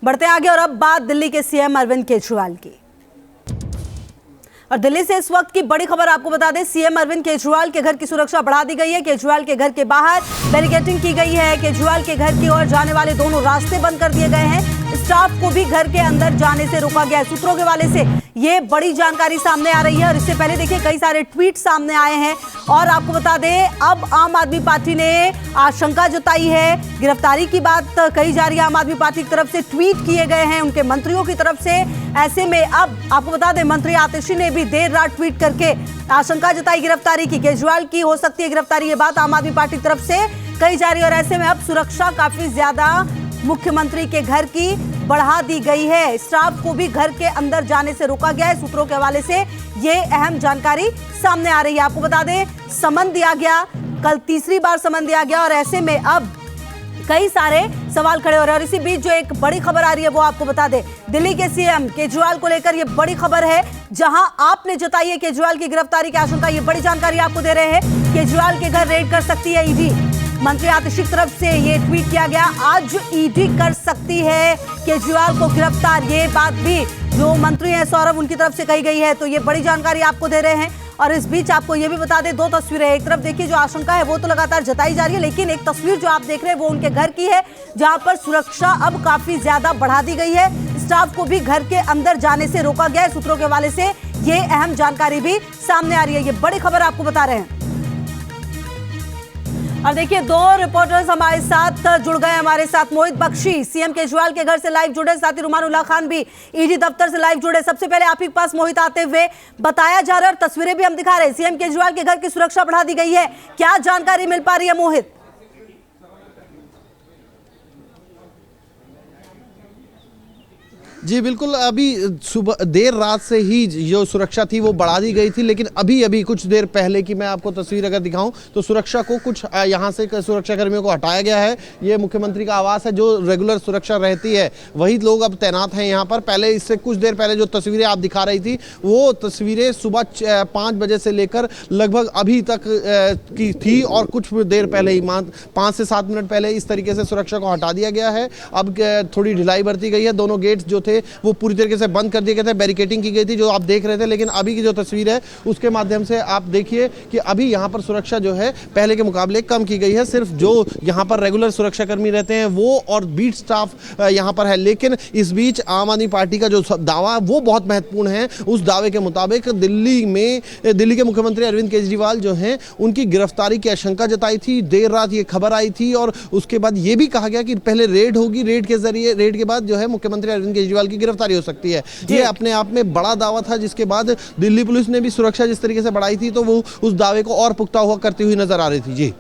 बढ़ते आगे और अब बात दिल्ली के सीएम अरविंद केजरीवाल की। और दिल्ली से इस वक्त की बड़ी खबर आपको बता दें, सीएम अरविंद केजरीवाल के घर की सुरक्षा बढ़ा दी गई है। केजरीवाल के घर के बाहर बैरिकेडिंग की गई है। केजरीवाल के घर की ओर जाने वाले दोनों रास्ते बंद कर दिए गए हैं। स्टाफ को भी घर के अंदर जाने से रोका गया है। सूत्रों के हवाले से ये बड़ी जानकारी सामने आ रही है। और इससे पहले देखिए कई सारे ट्वीट सामने आए हैं। और आपको बता दें, अब आम आदमी पार्टी ने आशंका जताई है, गिरफ्तारी की बात कही जा रही है। आम आदमी पार्टी की तरफ से ट्वीट किए गए हैं उनके मंत्रियों की तरफ से। ऐसे में अब आपको बता दें, मंत्री आतिशी ने भी देर रात ट्वीट करके आशंका जताई गिरफ्तारी की। केजरीवाल की हो सकती है गिरफ्तारी, ये बात आम आदमी पार्टी की तरफ से कही जा रही है। और ऐसे में अब सुरक्षा काफी ज्यादा मुख्यमंत्री के घर की बढ़ा दी गई है। स्टाफ को भी घर के अंदर जाने से रोका गया है। सूत्रों के हवाले से ये अहम जानकारी सामने आ रही है। आपको बता दें, समन दिया गया, कल तीसरी बार समन दिया गया। और ऐसे में अब कई सारे सवाल खड़े हो रहे हैं। और इसी बीच जो एक बड़ी खबर आ रही है वो आपको बता दें, दिल्ली के सीएम केजरीवाल को लेकर ये बड़ी खबर है, जहां आपने जताई है केजरीवाल की गिरफ्तारी की आशंका। ये बड़ी जानकारी आपको दे रहे हैं, केजरीवाल के घर रेड कर सकती है ईडी। मंत्री आतिशी की तरफ से ये ट्वीट किया गया, आज ईडी कर सकती है केजरीवाल को गिरफ्तार। ये बात भी जो मंत्री हैं सौरभ, उनकी तरफ से कही गई है। तो ये बड़ी जानकारी आपको दे रहे हैं। और इस बीच आपको ये भी बता दें, दो तस्वीरें, एक तरफ देखिए जो आशंका है वो तो लगातार जताई जा रही है, लेकिन एक तस्वीर जो आप देख रहे हैं वो उनके घर की है, जहां पर सुरक्षा अब काफी ज्यादा बढ़ा दी गई है। स्टाफ को भी घर के अंदर जाने से रोका गया है। सूत्रों के हवाले से ये अहम जानकारी भी सामने आ रही है। ये बड़ी खबर आपको बता रहे हैं। और देखिए, दो रिपोर्टर्स हमारे साथ जुड़ गए। हमारे साथ मोहित बख्शी सीएम केजरीवाल के घर से लाइव जुड़े, साथ ही रुमानुल्लाह खान भी ईडी दफ्तर से लाइव जुड़े। सबसे पहले आप ही के पास मोहित आते हुए बताया जा रहा है और तस्वीरें भी हम दिखा रहे हैं, सीएम केजरीवाल के घर की सुरक्षा बढ़ा दी गई है। क्या जानकारी मिल पा रही है मोहित? जी बिल्कुल, अभी सुबह देर रात से ही जो सुरक्षा थी वो बढ़ा दी गई थी, लेकिन अभी अभी कुछ देर पहले की मैं आपको तस्वीर अगर दिखाऊं तो सुरक्षा को कुछ यहाँ से सुरक्षा कर्मियों को हटाया गया है। ये मुख्यमंत्री का आवास है, जो रेगुलर सुरक्षा रहती है वही लोग अब तैनात हैं यहाँ पर। पहले इससे कुछ देर पहले जो तस्वीरें आप दिखा रही थी वो तस्वीरें सुबह 5 बजे से लेकर लगभग अभी तक की थी। और कुछ देर पहले ही 5 से 7 मिनट पहले इस तरीके से सुरक्षा को हटा दिया गया है। अब थोड़ी ढिलाई बरती गई है। दोनों गेट्स जो थे वो पूरी तरीके से बंद कर दिए गए थे, बैरिकेडिंग की गई थी जो आप देख रहे थे। लेकिन अभी की जो तस्वीर है उसके माध्यम से आप देखिए कि अभी यहाँ पर सुरक्षा जो है पहले के मुकाबले कम की गई है। सिर्फ जो यहाँ पर रेगुलर सुरक्षाकर्मी रहते हैं वो और बीट स्टाफ यहाँ पर है। लेकिन इस बीच आम आदमी पार्टी का जो दावा वो बहुत महत्वपूर्ण है। उस दावे के मुताबिक दिल्ली के मुख्यमंत्री अरविंद केजरीवाल जो हैं उनकी गिरफ्तारी की आशंका जताई थी। देर रात ये खबर आई थी और उसके बाद ये भी कहा गया कि पहले रेड होगी, रेड के बाद जो है मुख्यमंत्री अरविंद केजरीवाल की गिरफ्तारी हो सकती है। ये अपने आप में बड़ा दावा था, जिसके बाद दिल्ली पुलिस ने भी सुरक्षा जिस तरीके से बढ़ाई थी तो वो उस दावे को और पुख्ता हुआ करती हुई नजर आ रही थी। जी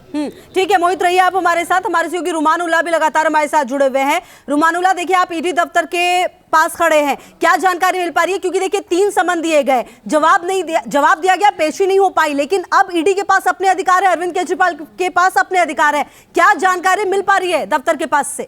ठीक है मोहित, रहिए आप हमारे साथ। हमारे सहयोगी रुमानुल्लाह भी लगातार हमारे साथ जुड़े हुए हैं। रुमानुल्लाह, देखिए आप ईडी दफ्तर के पास खड़े हैं, क्या जानकारी मिल पा रही है? क्योंकि देखिए 3 समन दिए गए, जवाब दिया गया, पेशी नहीं हो पाई, लेकिन अब ईडी के पास अपने अधिकार है, अरविंद केजरीवाल के पास अपने अधिकार है। क्या जानकारी मिल पा रही है दफ्तर के पास से?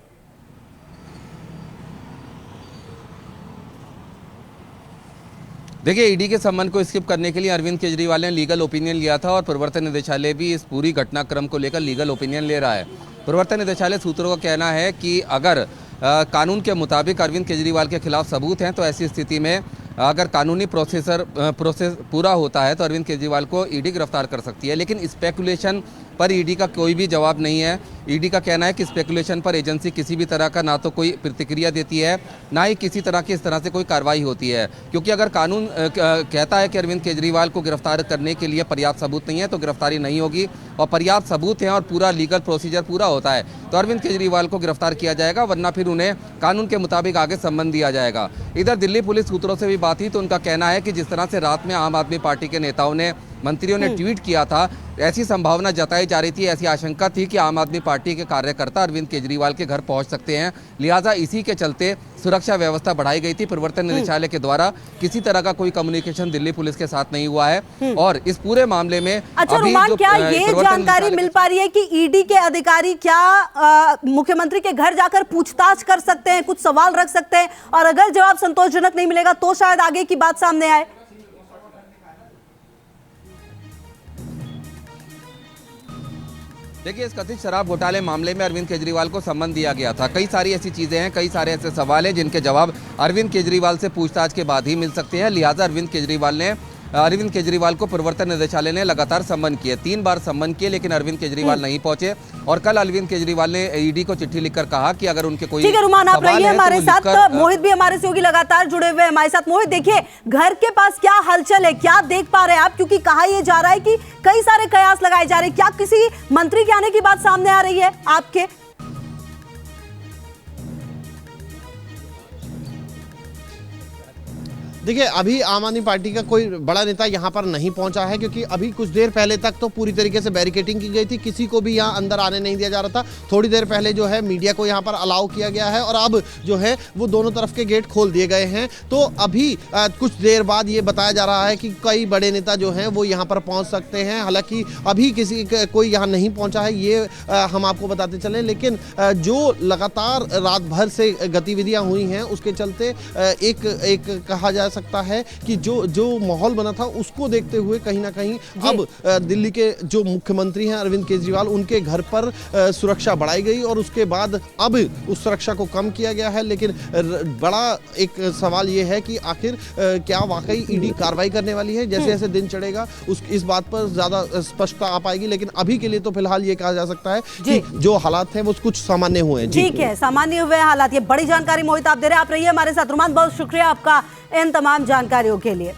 देखिए, ईडी के सम्मन को स्किप करने के लिए अरविंद केजरीवाल ने लीगल ओपिनियन लिया था और प्रवर्तन निदेशालय भी इस पूरी घटनाक्रम को लेकर लीगल ओपिनियन ले रहा है। प्रवर्तन निदेशालय सूत्रों का कहना है कि अगर कानून के मुताबिक अरविंद केजरीवाल के खिलाफ सबूत हैं तो ऐसी स्थिति में अगर कानूनी प्रोसेस पूरा होता है तो अरविंद केजरीवाल को ईडी गिरफ्तार कर सकती है। लेकिन स्पेकुलेशन पर ईडी का कोई भी जवाब नहीं है। ईडी का कहना है कि स्पेकुलेशन पर एजेंसी किसी भी तरह का ना तो कोई प्रतिक्रिया देती है, ना ही किसी तरह की इस तरह से कोई कार्रवाई होती है। क्योंकि अगर कानून कहता है कि अरविंद केजरीवाल को गिरफ्तार करने के लिए पर्याप्त सबूत नहीं है तो गिरफ्तारी नहीं होगी, और पर्याप्त सबूत हैं और पूरा लीगल प्रोसीजर पूरा होता है तो अरविंद केजरीवाल को गिरफ्तार किया जाएगा, वरना फिर उन्हें कानून के मुताबिक आगे सम्मन दिया जाएगा। इधर दिल्ली पुलिस सूत्रों से भी बात हुई तो उनका कहना है कि जिस तरह से रात में आम आदमी पार्टी के नेताओं ने, मंत्रियों ने ट्वीट किया था, ऐसी संभावना जताई जा रही थी, ऐसी आशंका थी कि आम आदमी पार्टी के कार्यकर्ता अरविंद केजरीवाल के घर पहुंच सकते हैं। लिहाजा इसी के चलते सुरक्षा व्यवस्था बढ़ाई गई थी प्रवर्तन निदेशालय के द्वारा। किसी तरह का कोई कम्युनिकेशन दिल्ली पुलिस के साथ नहीं हुआ है। और इस पूरे मामले में अच्छा रुमान, क्या ये जानकारी मिल पा रही है कि ईडी के अधिकारी क्या मुख्यमंत्री के घर जाकर पूछताछ कर सकते हैं, कुछ सवाल रख सकते हैं, और अगर जवाब संतोषजनक नहीं मिलेगा तो शायद आगे की बात सामने आए? देखिए, इस कथित शराब घोटाले मामले में अरविंद केजरीवाल को सम्मन दिया गया था। कई सारी ऐसी चीजें हैं, कई सारे ऐसे सवाल हैं जिनके जवाब अरविंद केजरीवाल से पूछताछ के बाद ही मिल सकते हैं। लिहाजा अरविंद केजरीवाल को प्रवर्तन निदेशालय ने लगातार सम्मन किए, 3 बार सम्मन किए, लेकिन अरविंद केजरीवाल नहीं पहुंचे। और कल अरविंद केजरीवाल ने ईडी को चिट्ठी लिखकर कहा कि अगर उनके कोई ठीक है रुमान, आप सवाल रहिए है तो हमारे वो साथ। लिखकर, मोहित भी हमारे सहयोगी लगातार जुड़े हुए हैं हमारे साथ। मोहित, देखिए घर के पास क्या हलचल है, क्या देख पा रहे हैं आप? क्योंकि कहा यह जा रहा है कि कई सारे कयास लगाए जा रहे हैं, क्या किसी मंत्री के आने की बात सामने आ रही है आपके? देखिए, अभी आम आदमी पार्टी का कोई बड़ा नेता यहाँ पर नहीं पहुंचा है, क्योंकि अभी कुछ देर पहले तक तो पूरी तरीके से बैरिकेडिंग की गई थी, किसी को भी यहाँ अंदर आने नहीं दिया जा रहा था। थोड़ी देर पहले जो है मीडिया को यहाँ पर अलाउ किया गया है और अब जो है वो दोनों तरफ के गेट खोल दिए गए हैं। तो अभी कुछ देर बाद ये बताया जा रहा है कि कई बड़े नेता जो हैं वो यहाँ पर पहुँच सकते हैं। हालांकि अभी कोई यहाँ नहीं पहुँचा है, ये हम आपको बताते चलें। लेकिन जो लगातार रात भर से गतिविधियाँ हुई हैं उसके चलते एक कहा जा सकता है कि जो माहौल बना था उसको देखते हुए कहीं ना कहीं अब दिल्ली के जो मुख्यमंत्री हैं अरविंद केजरीवाल, उनके घर पर सुरक्षा बढ़ाई गई और उसके बाद अब उस सुरक्षा को कम किया गया है। लेकिन बड़ा एक सवाल ये है कि आखिर क्या वाकई ईडी कार्रवाई करने वाली है? जैसे जैसे दिन चढ़ेगा इस बात पर ज्यादा स्पष्टता आ पाएगी। लेकिन अभी के लिए तो फिलहाल ये कहा जा सकता है कि जो हालात हैं वो कुछ सामान्य हुए हैं। ठीक है, सामान्य हुए हालात। ये बड़ी जानकारी मोहित आप दे रहे हैं। आप रहिए हमारे साथ। रुमान, बहुत शुक्रिया आपका इन तमाम जानकारियों के लिए।